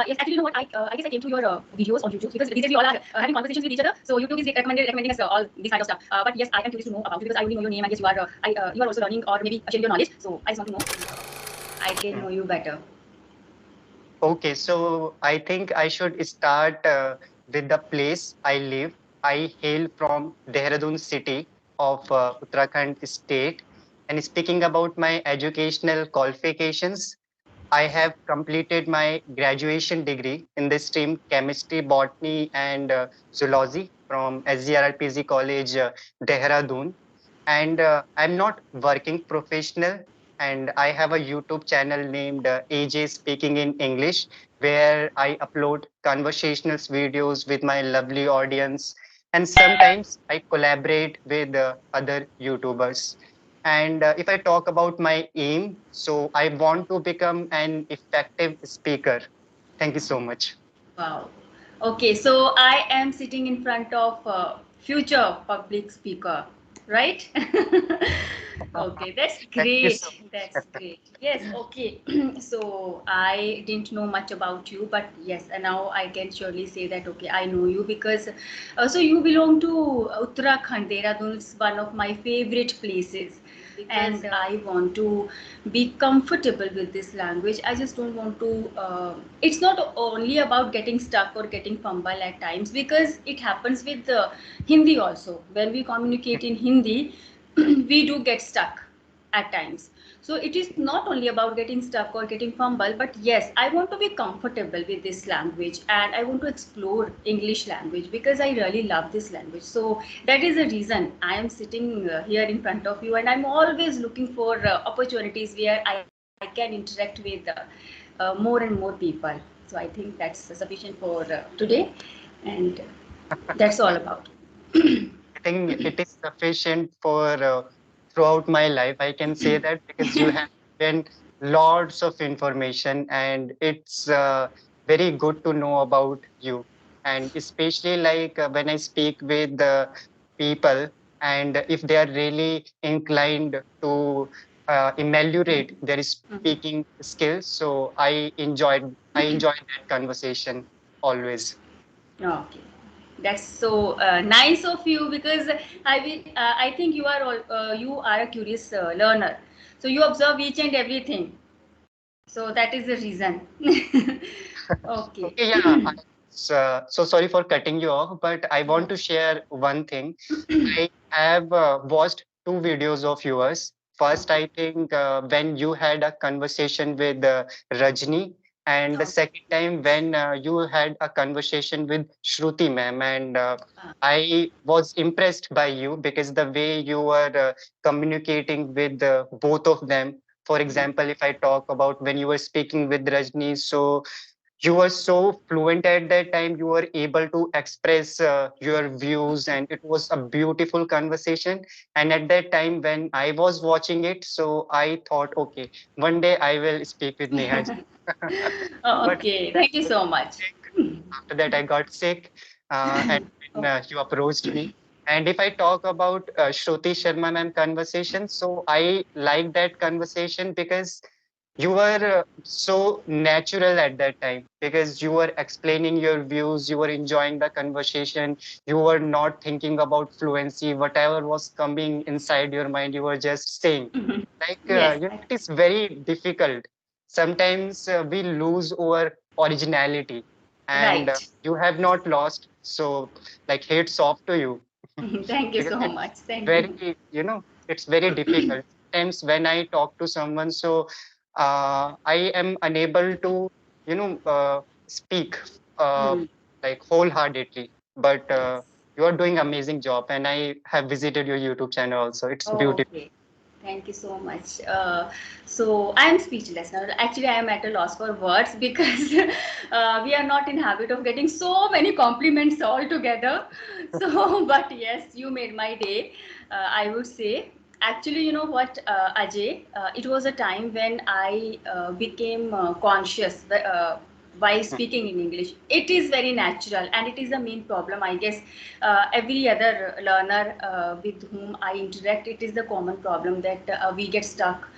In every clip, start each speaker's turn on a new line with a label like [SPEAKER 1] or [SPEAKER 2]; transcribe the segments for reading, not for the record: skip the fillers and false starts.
[SPEAKER 1] Yes, actually, you know what? I guess I came through your videos on YouTube because these days we all are having conversations with each other. So YouTube is recommending us all this kind of stuff. But yes, I am curious to know about you because I only know your name. I guess you are you are also learning or maybe sharing your knowledge. So I just want to know. I can know you better.
[SPEAKER 2] Okay, so I think I should start with the place I live. I hail from Dehradun city of Uttarakhand state. And speaking about my educational qualifications, I have completed my graduation degree in the stream chemistry, botany, and zoology from SGRRPG College, Dehradun. And I'm not working professional, and I have a YouTube channel named AJ Speaking in English, where I upload conversational videos with my lovely audience, and sometimes I collaborate with other YouTubers. And if I talk about my aim, so I want to become an effective speaker. Thank you so much.
[SPEAKER 1] Wow. Okay, so I am sitting in front of future public speaker, right? Okay, that's
[SPEAKER 2] Thank you so
[SPEAKER 1] great. That's great. Yes, okay. So I didn't know much about you, but yes, and now I can surely say that okay, I know you because so you belong to Uttarakhand. Dehradun is one of my favorite places, and I want to be comfortable with this language. I just don't want to it's not only about getting stuck or getting fumble at times because it happens with the Hindi also. When we communicate in Hindi we do get stuck at times. So it is not only about getting stuck or getting fumble, but yes, I want to be comfortable with this language and I want to explore English language because I really love this language. So that is the reason I am sitting here in front of you, and I'm always looking for opportunities where I can interact with more and more people. So I think that's sufficient for today, and that's all about.
[SPEAKER 2] I think it is sufficient for throughout my life. I can say that because you have given lots of information, and it's very good to know about you. And especially like when I speak with the people, and if they are really inclined to ameliorate their speaking skills, so I enjoyed that conversation always.
[SPEAKER 1] Okay, that's so nice of you because I think you are a curious learner. So you observe each and everything. So that is the reason. Okay.
[SPEAKER 2] Okay, yeah. So sorry for cutting you off, but I want
[SPEAKER 1] No.
[SPEAKER 2] to share one thing. I have watched two videos of yours. First,
[SPEAKER 1] Okay.
[SPEAKER 2] I think when you had a conversation with Rajni, and the
[SPEAKER 1] Okay.
[SPEAKER 2] second time when you had a conversation with Shruti ma'am, and I was impressed by you because the way you were communicating with both of them. For example, if I talk about when you were speaking with Rajni, so you were so fluent at that time, you were able to express your views, and it was a beautiful conversation. And at that time when I was watching it, so I thought, okay, one day I will speak with Neha ji. But
[SPEAKER 1] Okay. Thank you so much.
[SPEAKER 2] after that I got sick, and when,
[SPEAKER 1] Okay.
[SPEAKER 2] you approached me. And if I talk about Shruti Sharma ma'am conversation, so I like that conversation because you were so natural at that time, because you were explaining your views, you were enjoying the conversation, you were not thinking about fluency, whatever was coming inside your mind, you were just saying. Like,
[SPEAKER 1] Yes.
[SPEAKER 2] it is very difficult. Sometimes we lose our originality, and
[SPEAKER 1] Right.
[SPEAKER 2] you have not lost. So, like, hats off to you
[SPEAKER 1] Thank you
[SPEAKER 2] because
[SPEAKER 1] so
[SPEAKER 2] it's
[SPEAKER 1] much. Thank you.
[SPEAKER 2] it's very difficult. Sometimes when I talk to someone, so I am unable to, speak uh,
[SPEAKER 1] Hmm.
[SPEAKER 2] like wholeheartedly. But
[SPEAKER 1] Yes.
[SPEAKER 2] you are doing amazing job, and I have visited your YouTube channel also. It's beautiful.
[SPEAKER 1] Okay. Thank you so much. So I am speechless now. Actually, I am at a loss for words because we are not in habit of getting so many compliments all together. So, but yes, you made my day. I would say. Actually, you know what, Ajay? It was a time when I became conscious. While speaking in English, it is very natural, and it is the main problem, I guess. Every other learner with whom I interact, it is the common problem that we get stuck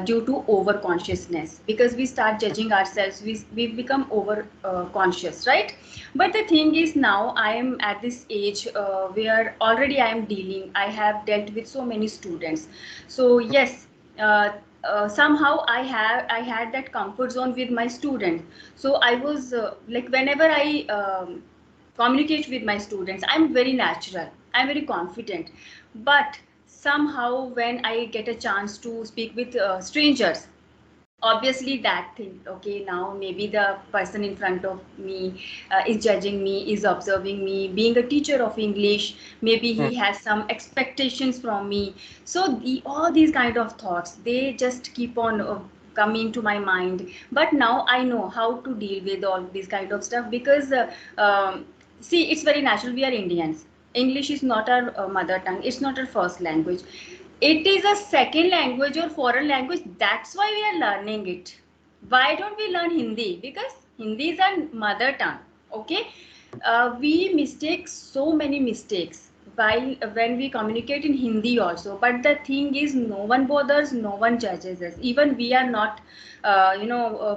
[SPEAKER 1] due to over consciousness, because we start judging ourselves, we become over conscious, right? But the thing is, now I am at this age where already I am dealing, I have dealt with so many students. So yes, uh, somehow I had that comfort zone with my students. So I was like, whenever I communicate with my students, I'm very natural, I'm very confident. But somehow when I get a chance to speak with strangers, obviously that thing, okay, now maybe the person in front of me is judging me, is observing me being a teacher of English, maybe he has some expectations from me. So all these kind of thoughts, they just keep on coming to my mind. But now I know how to deal with all this kind of stuff, because see, it's very natural, we are Indians. English is not our mother tongue, it's not our first language, it is a second language or foreign language. That's why we are learning it. Why don't we learn Hindi? Because Hindi is our mother tongue. Okay, we mistake so many mistakes while when we communicate in Hindi also. But the thing is, no one bothers, no one judges us. Even we are not,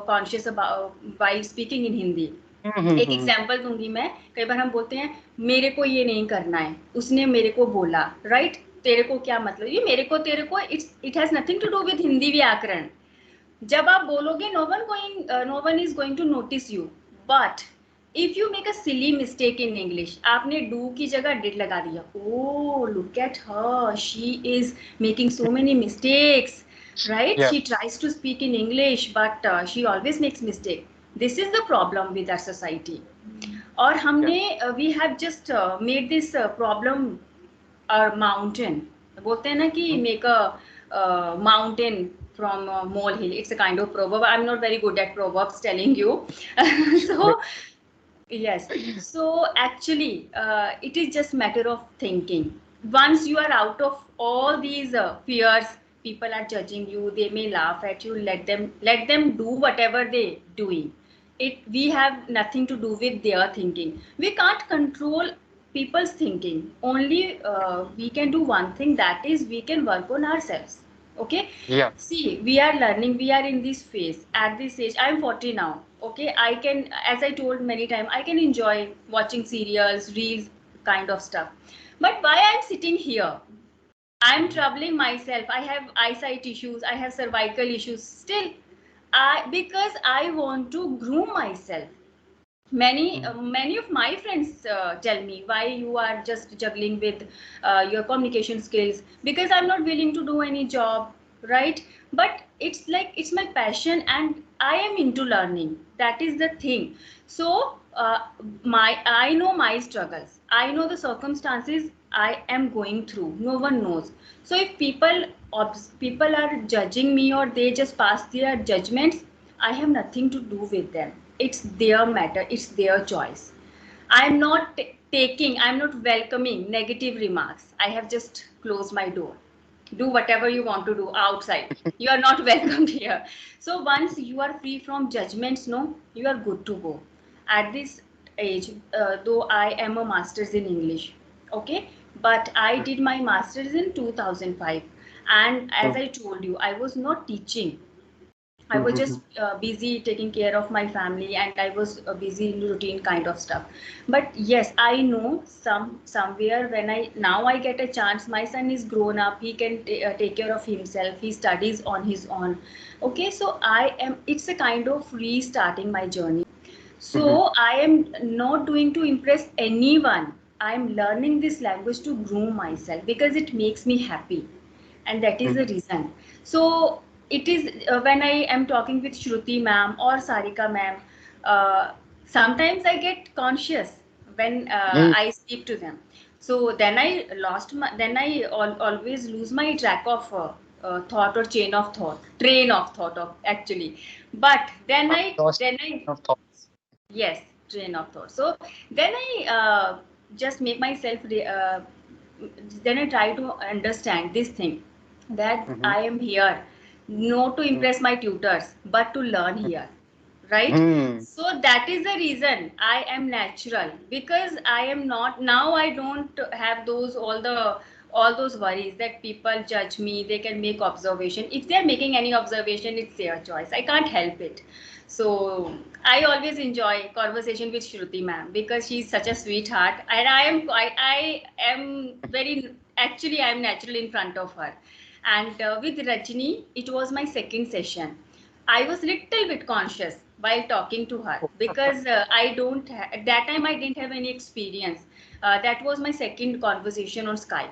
[SPEAKER 1] conscious about while speaking in Hindi. एक example दूंगी मैं. कई बार हम बोलते हैं मेरे को ये नहीं करना है, उसने मेरे को बोला, राइट? तेरे को क्या मतलब, ये मेरे को तेरे को, it has nothing to do with Hindi व्याकरण. जब आप बोलोगे, no one is going to notice you. But if you make a silly mistake in English, आपने डू की जगह डिड लगा दिया, oh look at her, she is making so many mistakes, right?
[SPEAKER 2] Yeah.
[SPEAKER 1] She tries to speak in English, but she always makes mistake. This is the problem with our society. और
[SPEAKER 2] Yeah.
[SPEAKER 1] हमने we have just made this problem a mountain. बोलते हैं ना कि
[SPEAKER 2] Mhm.
[SPEAKER 1] make a mountain from a molehill. It's a kind of proverb. I'm not very good at proverbs, telling you. So yes, so actually, it is just matter of thinking. Once you are out of all these fears, people are judging you. They may laugh at you. Let them do whatever they doing. We have nothing to do with their thinking. We can't control people's thinking. Only we can do one thing. That is, we can work on ourselves. Okay,
[SPEAKER 2] Yeah.
[SPEAKER 1] see, we are learning, we are in this phase. At this age, I'm 40 now. Okay, I can, as I told many times, I can enjoy watching serials, reels, kind of stuff. But why I'm sitting here? I'm
[SPEAKER 2] Mhm.
[SPEAKER 1] troubling myself. I have eyesight issues, I have cervical issues. Still, because I want to groom myself. Many of my friends tell me, why you are just juggling with your communication skills, because I'm not willing to do any job, right? But it's like, it's my passion and I am into learning, that is the thing. So my I know my struggles, I know the circumstances I am going through, no one knows. So if people are judging me, or they just pass their judgments, I have nothing to do with them. It's their matter, it's their choice. I'm not taking, I'm not welcoming negative remarks. I have just closed my door. Do whatever you want to do outside. You are not welcomed here. So once you are free from judgments, no, you are good to go. At this age, though I am a master's in English, okay, but I did my master's in 2005. And as I told you, I was not teaching. I was just
[SPEAKER 2] Mhm.
[SPEAKER 1] busy taking care of my family, and I was busy in routine kind of stuff. But yes, I know somewhere when I get a chance. My son is grown up; he can take care of himself. He studies on his own. Okay, so I am. It's a kind of restarting my journey. So
[SPEAKER 2] Mhm.
[SPEAKER 1] I am not doing to impress anyone. I am learning this language to groom myself because it makes me happy, and that is the
[SPEAKER 2] Mhm.
[SPEAKER 1] reason. So it is when I am talking with Shruti ma'am or Sarika ma'am, uh, sometimes I get conscious when
[SPEAKER 2] Mm.
[SPEAKER 1] I speak to them. So then always lose my track of thought, or train of thought of actually. But
[SPEAKER 2] Lost
[SPEAKER 1] then I
[SPEAKER 2] of thoughts.
[SPEAKER 1] yes, train of thought. So then I just make myself then I try to understand this thing, that
[SPEAKER 2] Mhm.
[SPEAKER 1] I am here not to
[SPEAKER 2] Mm.
[SPEAKER 1] impress my tutors but to learn here, right?
[SPEAKER 2] Mm.
[SPEAKER 1] So that is the reason I am natural, because I am not now, I don't have those all the all those worries that people judge me, they can make observation. If they're making any observation, it's their choice. I can't help it. So I always enjoy conversation with Shruti ma'am because she's such a sweetheart, and I am very actually I am natural in front of her. And with Rajni, it was my second session. I was little bit conscious while talking to her because at that time I didn't have any experience. That was my second conversation on Skype.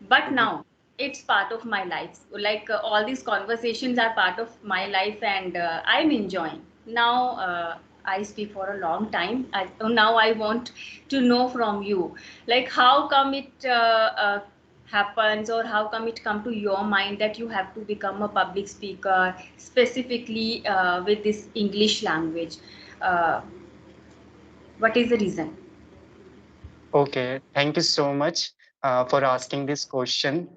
[SPEAKER 1] But
[SPEAKER 2] Mhm.
[SPEAKER 1] now it's part of my life. Like all these conversations are part of my life, and I'm enjoying. Now I speak for a long time. Now I want to know from you, like how come it happens, or how come it come to your mind that you have to become a public speaker, specifically with this English language. Uh, what is the reason?
[SPEAKER 2] Okay, thank you so much for asking this question.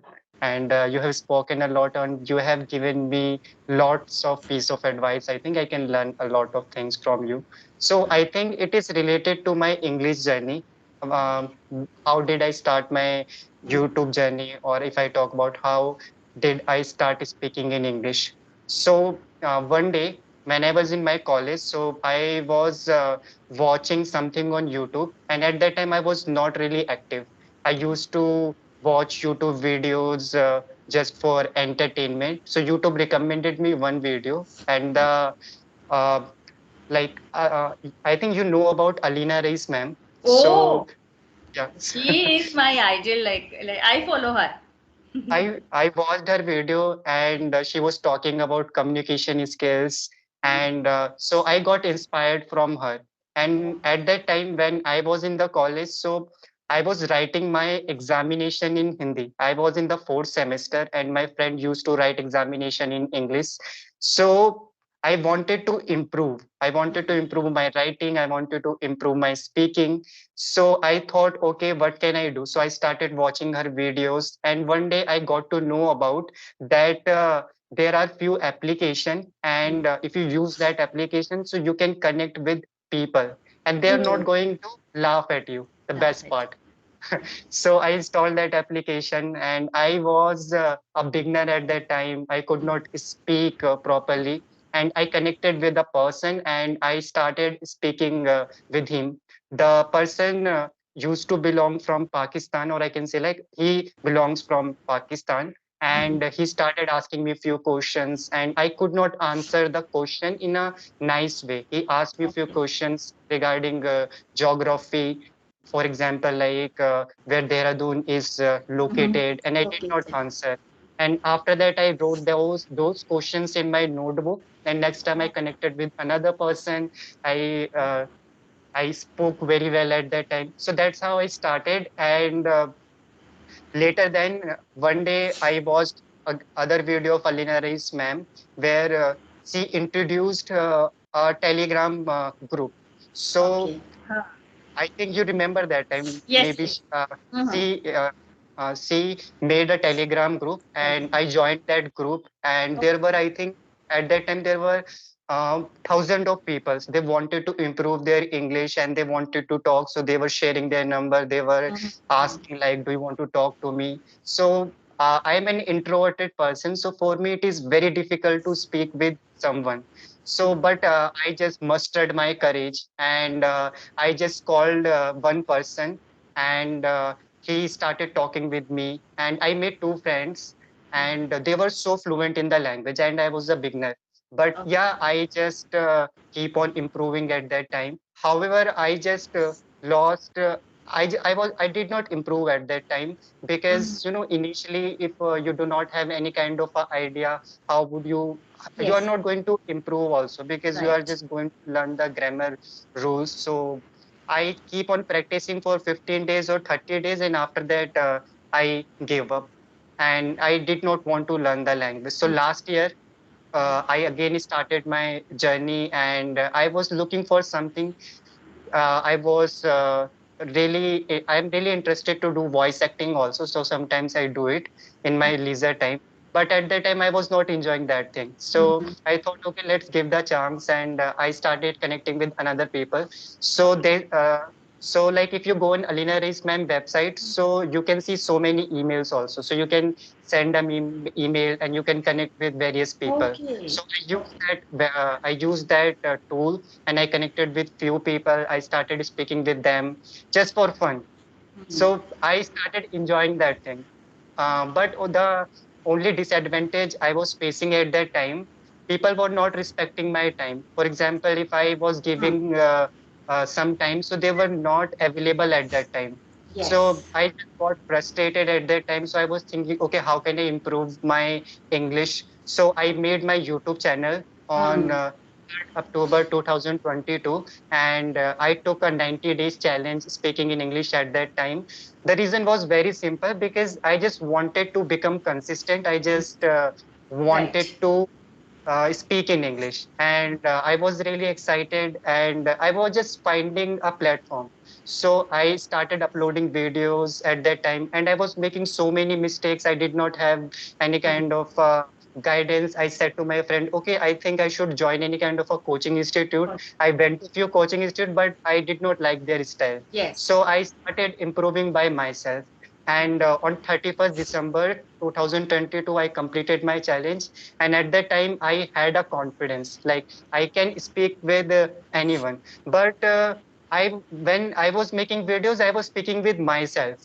[SPEAKER 2] And you have spoken a lot on, you have given me lots of piece of advice. I think I can learn a lot of things from you. So I think it is related to my English journey. How did I start my YouTube journey? Or if I talk about how did I start speaking in English? So one day when I was in my college, so I was watching something on YouTube. And at that time, I was not really active. I used to watch YouTube videos just for entertainment. So YouTube recommended me one video, and uh, like I think you know about Alina Reis, ma'am. So
[SPEAKER 1] Oh,
[SPEAKER 2] yeah,
[SPEAKER 1] she is my idol. Like I follow her.
[SPEAKER 2] I watched her video and she was talking about communication skills, and so I got inspired from her. And at that time when I was in the college, so I was writing my examination in Hindi. I was in the fourth semester and my friend used to write examination in English. So I wanted to improve. I wanted to improve my writing. I wanted to improve my speaking. So I thought, okay, what can I do? So I started watching her videos, and one day I got to know about that there are few application, and if you use that application, so you can connect with people, and they are not
[SPEAKER 1] Oh,
[SPEAKER 2] going to laugh at you. The
[SPEAKER 1] laugh
[SPEAKER 2] best
[SPEAKER 1] at
[SPEAKER 2] part. So I installed that application, and I was a beginner at that time. I could not speak properly, and I connected with a person, and I started speaking with him. The person used to belong from Pakistan, or I can say like he belongs from Pakistan.
[SPEAKER 1] you.
[SPEAKER 2] And he started asking me a few questions, and I could not answer the question in a nice way. He asked me a few
[SPEAKER 1] Okay.
[SPEAKER 2] questions regarding geography, for example, like where Dehradun is
[SPEAKER 1] Mm-hmm.
[SPEAKER 2] located, and I did not
[SPEAKER 1] Located.
[SPEAKER 2] answer. And after that, I wrote those questions in my notebook. And next time I connected with another person, I I spoke very well at that time. So that's how I started. And later, then one day I watched other video of Alina Reis ma'am, where she introduced a Telegram group. So
[SPEAKER 1] Okay. Huh.
[SPEAKER 2] I think you remember that time.
[SPEAKER 1] Yes,
[SPEAKER 2] Maybe
[SPEAKER 1] yes. Mm-hmm.
[SPEAKER 2] she made a Telegram group, and
[SPEAKER 1] Okay.
[SPEAKER 2] I joined that group. And there were,
[SPEAKER 1] Okay.
[SPEAKER 2] I think, at that time there were thousands of people. They wanted to improve their English and they wanted to talk. So they were sharing their number. They were
[SPEAKER 1] Mm-hmm.
[SPEAKER 2] asking like, "Do you want to talk to me?" So I am an introverted person. So for me, it is very difficult to speak with someone. So, but I just mustered my courage, and I just called one person, and he started talking with me. And I made two friends, and they were so fluent in the language, and I was a beginner. But
[SPEAKER 1] Okay.
[SPEAKER 2] yeah, I just keep on improving at that time. However, I just lost. I did not improve at that time
[SPEAKER 1] Mm-hmm.
[SPEAKER 2] because initially if you do not have any kind of a idea, how would you are
[SPEAKER 1] Yes.
[SPEAKER 2] not going to improve also because you are
[SPEAKER 1] Right.
[SPEAKER 2] just going to learn the grammar rules. So I keep on practicing for 15 days or 30 days, and after that, I gave up. And I did not want to learn the language. So last year, I again started my journey, and I was looking for something. I was I'm really interested to do voice acting also. So sometimes I do it in my leisure time. But at that time, I was not enjoying that thing. So
[SPEAKER 1] Mm-hmm.
[SPEAKER 2] I thought, okay, let's give the chance, and I started connecting with another people. So
[SPEAKER 1] Okay.
[SPEAKER 2] they So like if you go on Alina Reis ma'am website, so you can see so many emails also. So you can send an email and you can connect with various people.
[SPEAKER 1] Okay.
[SPEAKER 2] So
[SPEAKER 1] Okay.
[SPEAKER 2] I used that tool and I connected with few people. I started speaking with them just for fun.
[SPEAKER 1] Hmm.
[SPEAKER 2] So I started enjoying that thing. But the only disadvantage I was facing at that time, people were not respecting my time. For example, if I was
[SPEAKER 1] Hmm.
[SPEAKER 2] giving some time, so they were not available at that time. So
[SPEAKER 1] Yes.
[SPEAKER 2] I just got frustrated at that time. So I was thinking, okay, how can I improve my English? So I made my YouTube channel on
[SPEAKER 1] Hmm.
[SPEAKER 2] 3rd October 2022, and I took a 90 days challenge speaking in English at that time. The reason was very simple because I just wanted to become consistent. I just wanted
[SPEAKER 1] Right.
[SPEAKER 2] to speak in English. And I was really excited and I was just finding a platform. So I started uploading videos at that time and I was making so many mistakes. I did not have any
[SPEAKER 1] Hmm.
[SPEAKER 2] kind of guidance. I said to my friend, okay, I think I should join any kind of a coaching institute.
[SPEAKER 1] Oh,
[SPEAKER 2] I went to a few coaching institute, but I did not like their style.
[SPEAKER 1] yes.
[SPEAKER 2] So I started improving by myself. And on 31st December 2022, I completed my challenge, and at that time I had a confidence like I can speak with anyone. But I when I was making videos, I was speaking with myself.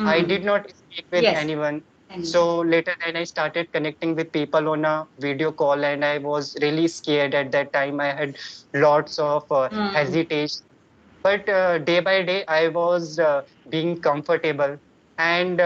[SPEAKER 2] I
[SPEAKER 1] Hmm.
[SPEAKER 2] did not speak with
[SPEAKER 1] Yes.
[SPEAKER 2] anyone.
[SPEAKER 1] Anyone.
[SPEAKER 2] So later then I started connecting with people on a video call, and I was really scared at that time. I had lots of
[SPEAKER 1] Hmm.
[SPEAKER 2] hesitation, but day by day I was being comfortable. And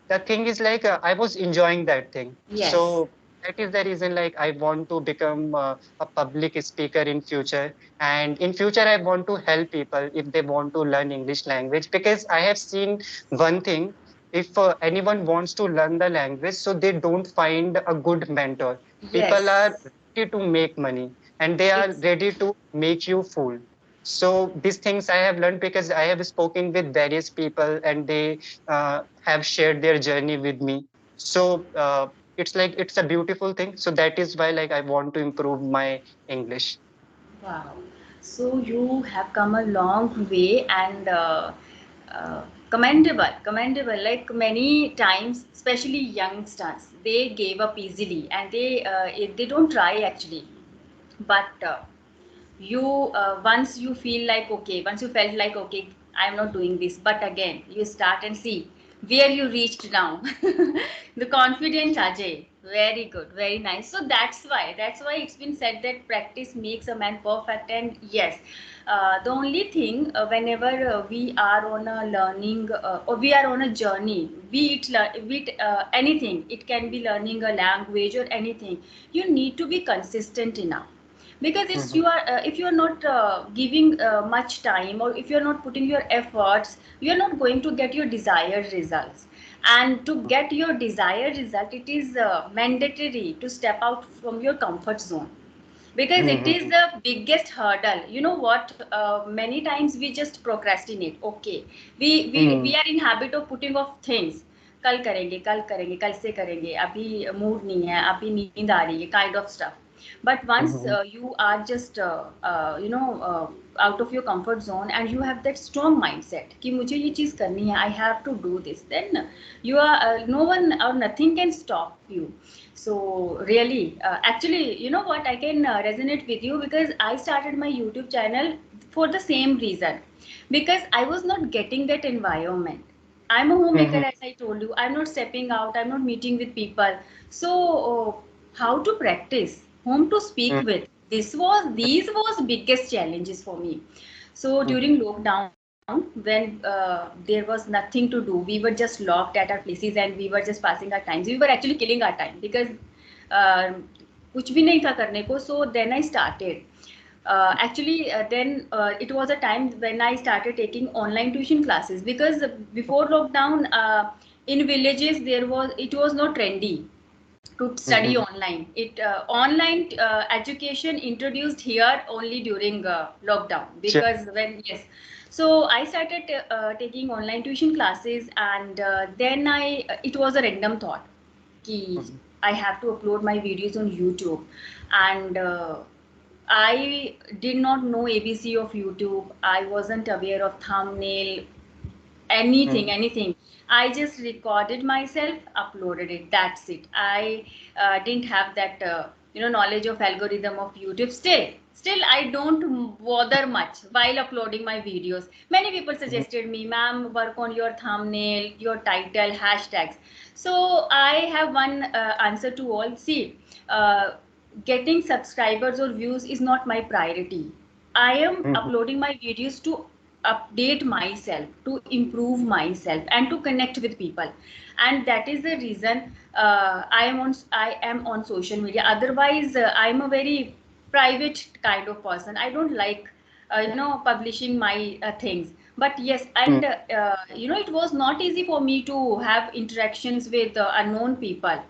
[SPEAKER 2] the thing is like I was enjoying that thing.
[SPEAKER 1] Yes.
[SPEAKER 2] So that is the reason like I want to become a public speaker in future. And in future I want to help people if they want to learn English language, because I have seen one thing. If anyone wants to learn the language, so they don't find a good mentor. People are
[SPEAKER 1] Yes.
[SPEAKER 2] ready to make money and they are
[SPEAKER 1] It's
[SPEAKER 2] ready to make you fool. So these things I have learned because I have spoken with various people and they have shared their journey with me. So it's like it's a beautiful thing. So that is why like I want to improve my English.
[SPEAKER 1] wow. So you have come a long way and commendable, commendable. Like many times, especially youngsters, they gave up easily and they don't try actually. But you once you feel like okay, once you felt like okay, I'm not doing this, but again you start and see where you reached now. The confident Ajay, very good, very nice. So that's why it's been said that practice makes a man perfect. And yes, the only thing whenever we are on a learning or we are on a journey, be it anything, it can be learning a language or anything, you need to be consistent enough. Because it's
[SPEAKER 2] Mhm,
[SPEAKER 1] you are if you are not giving much time, or if you are not putting your efforts, you are not going to get your desired results. And to get your desired result, it is mandatory to step out from your comfort zone, because it is
[SPEAKER 2] mhm,
[SPEAKER 1] the biggest hurdle. You know what, many times we just procrastinate. Okay, we
[SPEAKER 2] mhm,
[SPEAKER 1] are in habit of putting off things. कल करेंगे कल से करेंगे, अभी mood नहीं है, अभी नींद आ रही है, kind of stuff. But once
[SPEAKER 2] mhm,
[SPEAKER 1] you are just out of your comfort zone and you have that strong mindset कि मुझे ये चीज़ करनी है, I have to do this, then you are no one or nothing can stop you. So really, actually, you know what, I can resonate with you, because I started my YouTube channel for the same reason, because I was not getting that environment. I'm a homemaker,
[SPEAKER 2] mhm,
[SPEAKER 1] as I told you. I'm not stepping out, I'm not meeting with people. So how to practice, whom to speak
[SPEAKER 2] mhm,
[SPEAKER 1] with, these was biggest challenges for me. So
[SPEAKER 2] mhm,
[SPEAKER 1] during lockdown, when there was nothing to do, we were just locked at our places and we were just passing our times. We were actually killing our time because uh, कुछ भी नहीं था करने को. So then I started. Actually, then it was a time when I started taking online tuition classes, because before lockdown, in villages it was not trendy to study
[SPEAKER 2] mhm.
[SPEAKER 1] online. It online education introduced here only during lockdown,
[SPEAKER 2] Sure.
[SPEAKER 1] because when yes, so I started taking online tuition classes, and then it was a random thought कि
[SPEAKER 2] Mhm,
[SPEAKER 1] I have to upload my videos on YouTube. And I did not know ABC of YouTube. I wasn't aware of thumbnail, anything,
[SPEAKER 2] Mm-hmm.
[SPEAKER 1] anything. I just recorded myself, uploaded it. That's it. I didn't have that knowledge of algorithm of YouTube. Still I don't bother much while uploading my videos. Many people suggested me, ma'am, work on your thumbnail, your title, hashtags. So I have one answer to all. See, uh, getting subscribers or views is not my priority. I am
[SPEAKER 2] Mm-hmm.
[SPEAKER 1] uploading my videos to update myself, to improve myself, and to connect with people. And that is the reason I am on social media. Otherwise, I am a very private kind of person. I don't like publishing my things. But yes, and it was not easy for me to have interactions with unknown people.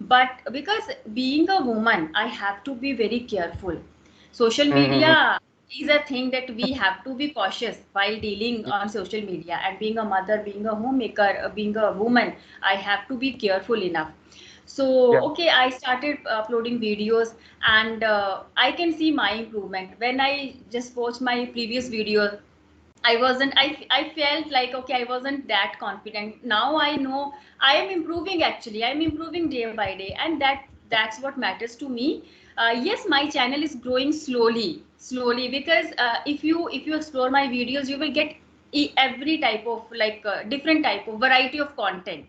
[SPEAKER 1] But because being a woman, I have to be very careful. Social
[SPEAKER 2] Mm-hmm.
[SPEAKER 1] media is a thing that we have to be cautious while dealing on social media. And being a mother, being a homemaker, being a woman, I have to be careful enough. So
[SPEAKER 2] Yeah.
[SPEAKER 1] okay, I started uploading videos, and I can see my improvement. When I just watched my previous video, I felt like, okay, I wasn't that confident. Now I know I am improving. Actually, I am improving day by day, and that's what matters to me. Yes, my channel is growing slowly, because if you explore my videos, you will get every type of, like, different type of variety of content.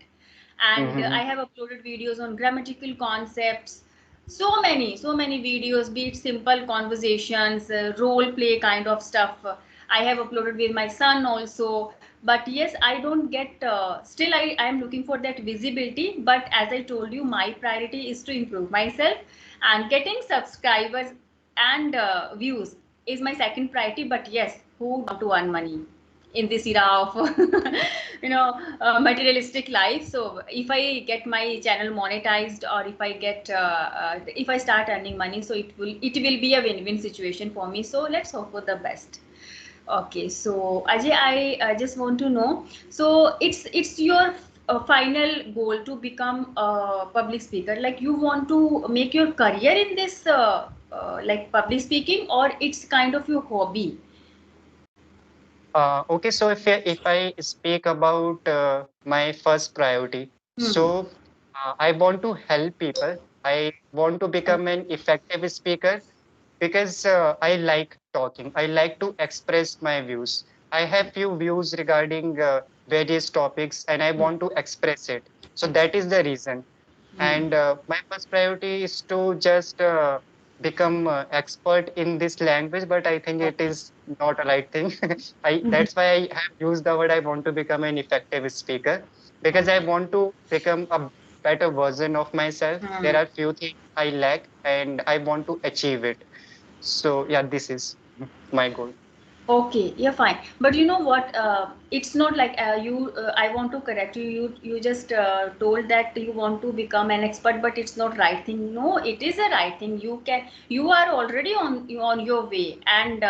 [SPEAKER 1] And
[SPEAKER 2] Mm-hmm.
[SPEAKER 1] I have uploaded videos on grammatical concepts, so many videos, be it simple conversations, role play kind of stuff. I have uploaded with my son also. But yes, I don't get still I am looking for that visibility. But as I told you, my priority is to improve myself, and getting subscribers and views is my second priority. But yes, who to earn money in this era of materialistic life? So if I get my channel monetized, or if I start earning money, so it will be a win-win situation for me. So let's hope for the best. Okay, so Ajay, I just want to know, so it's your final goal to become a public speaker? Like, you want to make your career in this like public speaking, or it's kind of your hobby?
[SPEAKER 2] Okay, so if I speak about my first priority,
[SPEAKER 1] Hmm.
[SPEAKER 2] so I want to help people. I want to become an effective speaker because I like talking. I like to express my views. I have few views regarding various topics, and I want to express it. So that is the reason.
[SPEAKER 1] Hmm.
[SPEAKER 2] And my first priority is to just become expert in this language, but I think it is not a right thing. I
[SPEAKER 1] Okay.
[SPEAKER 2] That's why I have used the word I want to become an effective speaker, because I want to become a better version of myself. There
[SPEAKER 1] Hmm.
[SPEAKER 2] are few things I lack, and I want to achieve it. So yeah, this is my goal.
[SPEAKER 1] Okay, yeah, fine. But you know what? It's not like you. I want to correct you. You just told that you want to become an expert, but it's not right thing. No, it is a right thing. You are already on your way, and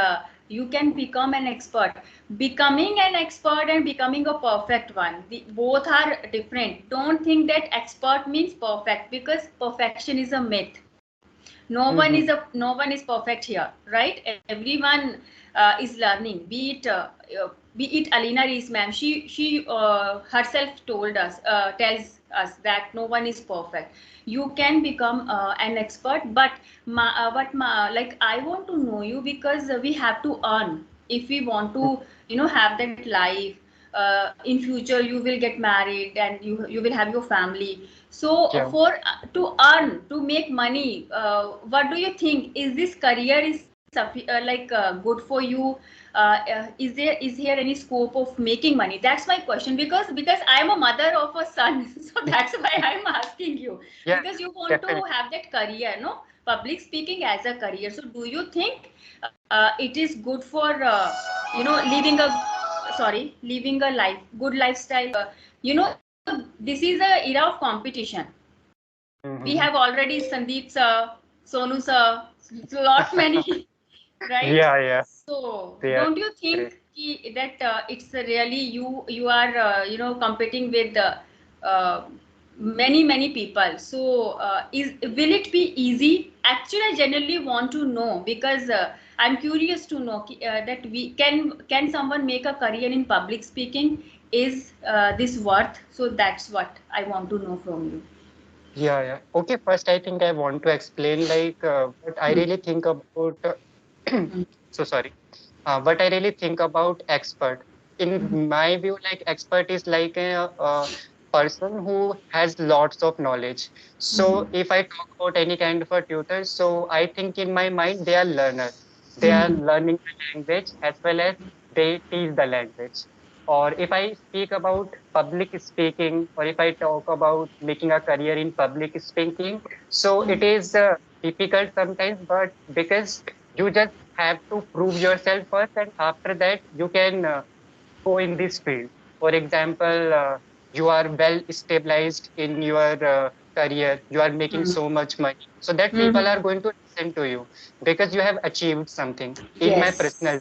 [SPEAKER 1] you can become an expert. Becoming an expert and becoming a perfect one, both are different. Don't think that expert means perfect, because perfection is a myth.
[SPEAKER 2] Mm-hmm.
[SPEAKER 1] No one is perfect here, right? Everyone is learning. Be it Alina Rees ma'am, she herself tells us that no one is perfect. You can become an expert, like, I want to know you, because we have to earn if we want to have that life. In future you will get married, and you will have your family. So
[SPEAKER 2] Yeah.
[SPEAKER 1] for to earn, to make money, what do you think? Is this career is good for you? Is here any scope of making money? That's my question, because I am a mother of a son. So that's why I'm asking you,
[SPEAKER 2] Yeah,
[SPEAKER 1] because you want to
[SPEAKER 2] definitely.
[SPEAKER 1] have that career, no, public speaking as a career. So do you think it is good for living a good lifestyle? This is a era of competition. We have
[SPEAKER 2] Mm-hmm.
[SPEAKER 1] already Sandeep sir, Sonu sir, lot many, right?
[SPEAKER 2] Yeah, yeah,
[SPEAKER 1] So
[SPEAKER 2] they are
[SPEAKER 1] don't you
[SPEAKER 2] great.
[SPEAKER 1] think that it's really you are competing with uh, many people. So is will it be easy? Actually, I generally want to know because I'm curious to know that we can someone make a career in public speaking? Is this worth? So that's what I want to know from you.
[SPEAKER 2] Yeah, yeah. Okay, first I think I want to explain like what I
[SPEAKER 1] Hmm.
[SPEAKER 2] really think about.
[SPEAKER 1] Hmm.
[SPEAKER 2] So sorry. What I really think about expert. In my view, like expert is like a person who has lots of knowledge. So
[SPEAKER 1] Hmm.
[SPEAKER 2] if I talk about any kind of a tutor, so I think in my mind they are learner. They are
[SPEAKER 1] Hmm.
[SPEAKER 2] learning the language as well as they teach the language. Or if I speak about public speaking, or if I talk about making a career in public speaking, so
[SPEAKER 1] Hmm.
[SPEAKER 2] it is difficult sometimes, but because you just have to prove yourself first, and after that you can go in this field. For example, you are well stabilized in your career, you are making
[SPEAKER 1] Hmm.
[SPEAKER 2] so much money, so that people
[SPEAKER 1] Hmm.
[SPEAKER 2] are going to listen to you because you have achieved something. In my
[SPEAKER 1] Yes.
[SPEAKER 2] personal,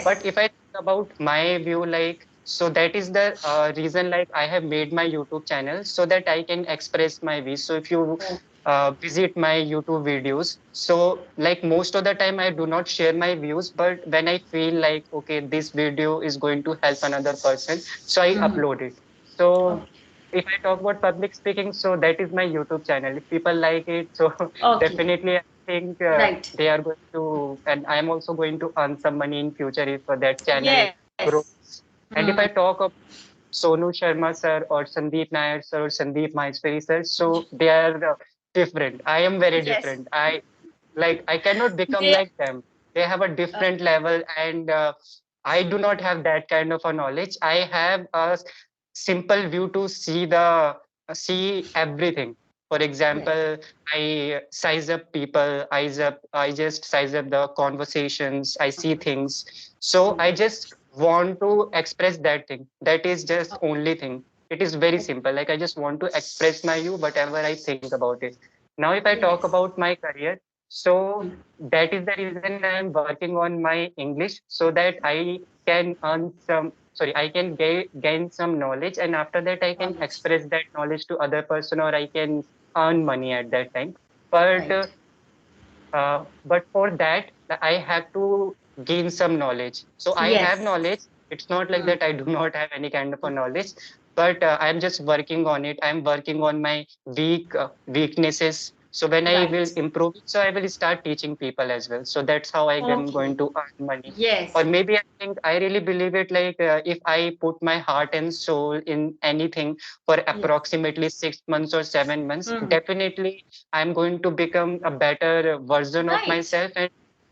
[SPEAKER 2] but
[SPEAKER 1] Yes.
[SPEAKER 2] if I think about my view, like, so that is the reason, like, I have made my YouTube channel so that I can express my views. So if you
[SPEAKER 1] Oh.
[SPEAKER 2] visit my YouTube videos, so like most of the time I do not share my views, but when I feel like, okay, this video is going to help another person, so I
[SPEAKER 1] Hmm.
[SPEAKER 2] upload it. So
[SPEAKER 1] Okay.
[SPEAKER 2] if I talk about public speaking, so that is my YouTube channel. If people like it, so
[SPEAKER 1] Okay.
[SPEAKER 2] definitely I think
[SPEAKER 1] Right.
[SPEAKER 2] they are going to, and I am also going to earn some money in future if that channel
[SPEAKER 1] Yes.
[SPEAKER 2] grows. And
[SPEAKER 1] Hmm.
[SPEAKER 2] if I talk of Sonu Sharma sir or Sandeep Nair sir or Sandeep Maheshwari sir, so they are different. I am very
[SPEAKER 1] Yes.
[SPEAKER 2] different. I cannot become
[SPEAKER 1] They.
[SPEAKER 2] like them. They have a
[SPEAKER 1] Uh,
[SPEAKER 2] different level, and I do not have that kind of a knowledge. I have a simple view to see everything. For
[SPEAKER 1] yes.
[SPEAKER 2] example, I size up people, I just size up the conversations, I see things. So
[SPEAKER 1] Hmm.
[SPEAKER 2] I just want to express that thing. That is just
[SPEAKER 1] Oh,
[SPEAKER 2] only thing. It is very
[SPEAKER 1] okay.
[SPEAKER 2] simple. Like I just want to express my view, whatever I think about it. Now, if I talk
[SPEAKER 1] Yes.
[SPEAKER 2] about my career, so
[SPEAKER 1] Hmm.
[SPEAKER 2] that is the reason I'm working on my English so that I can earn some, sorry, I can gain some knowledge, and after that I can
[SPEAKER 1] Knowledge.
[SPEAKER 2] express that knowledge to other person, or I can earn money at that time. But
[SPEAKER 1] Right.
[SPEAKER 2] but for that, I have to gain some knowledge. So I have
[SPEAKER 1] Yes.
[SPEAKER 2] knowledge. It's not like
[SPEAKER 1] Hmm.
[SPEAKER 2] that I do not have any kind of a knowledge, but I'm just working on it. I'm working on my weaknesses. So when I will
[SPEAKER 1] Right.
[SPEAKER 2] improve it, so I will start teaching people as well. So that's how I am
[SPEAKER 1] Okay.
[SPEAKER 2] going to earn money. Or
[SPEAKER 1] Yes.
[SPEAKER 2] maybe I think I really believe it, like if I put my heart and soul in anything for
[SPEAKER 1] Yes.
[SPEAKER 2] approximately 6 months or 7 months,
[SPEAKER 1] Hmm.
[SPEAKER 2] definitely I'm going to become a better version of
[SPEAKER 1] Right.
[SPEAKER 2] myself, and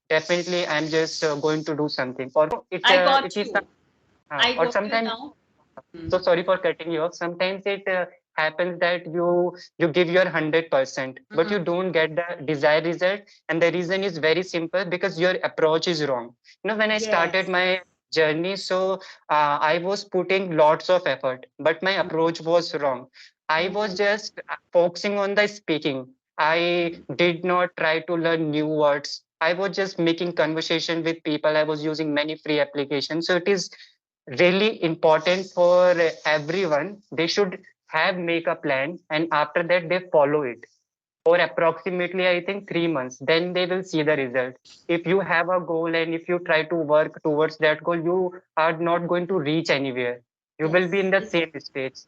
[SPEAKER 2] definitely I'm just going to do something. Or
[SPEAKER 1] I
[SPEAKER 2] it
[SPEAKER 1] got
[SPEAKER 2] is
[SPEAKER 1] you. I
[SPEAKER 2] or
[SPEAKER 1] got you
[SPEAKER 2] sometimes,
[SPEAKER 1] now. Hmm.
[SPEAKER 2] so sorry for cutting you off. Sometimes it happens that you give your 100%, but
[SPEAKER 1] Hmm.
[SPEAKER 2] you don't get the desired result, and the reason is very simple, because your approach is wrong. When I started
[SPEAKER 1] Yes.
[SPEAKER 2] my journey, so I was putting lots of effort, but my
[SPEAKER 1] Hmm.
[SPEAKER 2] approach was wrong. I was
[SPEAKER 1] Okay.
[SPEAKER 2] just focusing on the speaking. I
[SPEAKER 1] Hmm.
[SPEAKER 2] did not try to learn new words. I was just making conversation with people. I was using many free applications. So it is really important for everyone. They should have make a plan, and after that they follow it for approximately, I think, 3 months. Then they will see the result. If you have a goal and if you try to work towards that goal, you are not going to reach anywhere. You will be in
[SPEAKER 1] Yes.
[SPEAKER 2] the same
[SPEAKER 1] Exactly.
[SPEAKER 2] stage.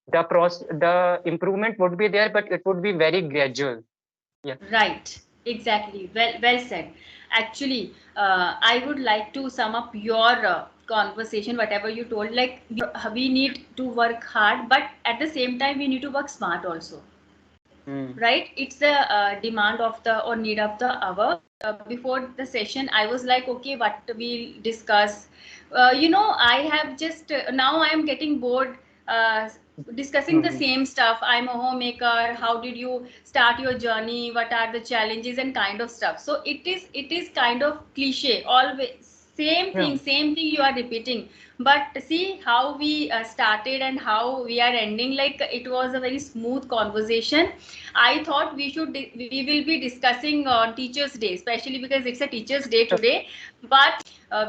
[SPEAKER 2] The improvement would be there, but it would be very gradual. Yeah.
[SPEAKER 1] Right. Exactly. Well said. Actually, I would like to sum up your conversation, whatever you told. Like, we need to work hard, but at the same time, we need to work smart also.
[SPEAKER 2] Mm.
[SPEAKER 1] Right? It's the demand of the or need of the hour. Before the session, I was like, okay, what we'll discuss. I have just now I am getting bored discussing the
[SPEAKER 2] Mhm.
[SPEAKER 1] same stuff. I'm a homemaker. How did you start your journey? What are the challenges and kind of stuff? So it is kind of cliche always.
[SPEAKER 2] Yeah.
[SPEAKER 1] same thing you are repeating. But see how we started and how we are ending, like it was a very smooth conversation. I thought we will be discussing on Teachers Day, especially because it's a Teachers Day today. But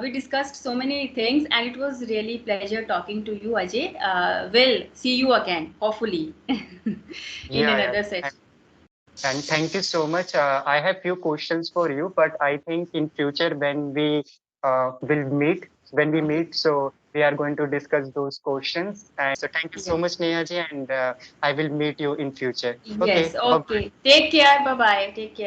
[SPEAKER 1] we discussed so many things, and it was really pleasure talking to you, Ajay. We'll see you again, hopefully, in
[SPEAKER 2] Yeah,
[SPEAKER 1] another
[SPEAKER 2] yeah.
[SPEAKER 1] session.
[SPEAKER 2] And thank you so much. I have few questions for you, but I think in future when we when we meet, so we are going to discuss those questions. And so thank you
[SPEAKER 1] Yeah.
[SPEAKER 2] so much, Neha ji, and I will meet you in future.
[SPEAKER 1] Yes,
[SPEAKER 2] Okay, bye bye.
[SPEAKER 1] okay. Take care. Bye bye. Take care.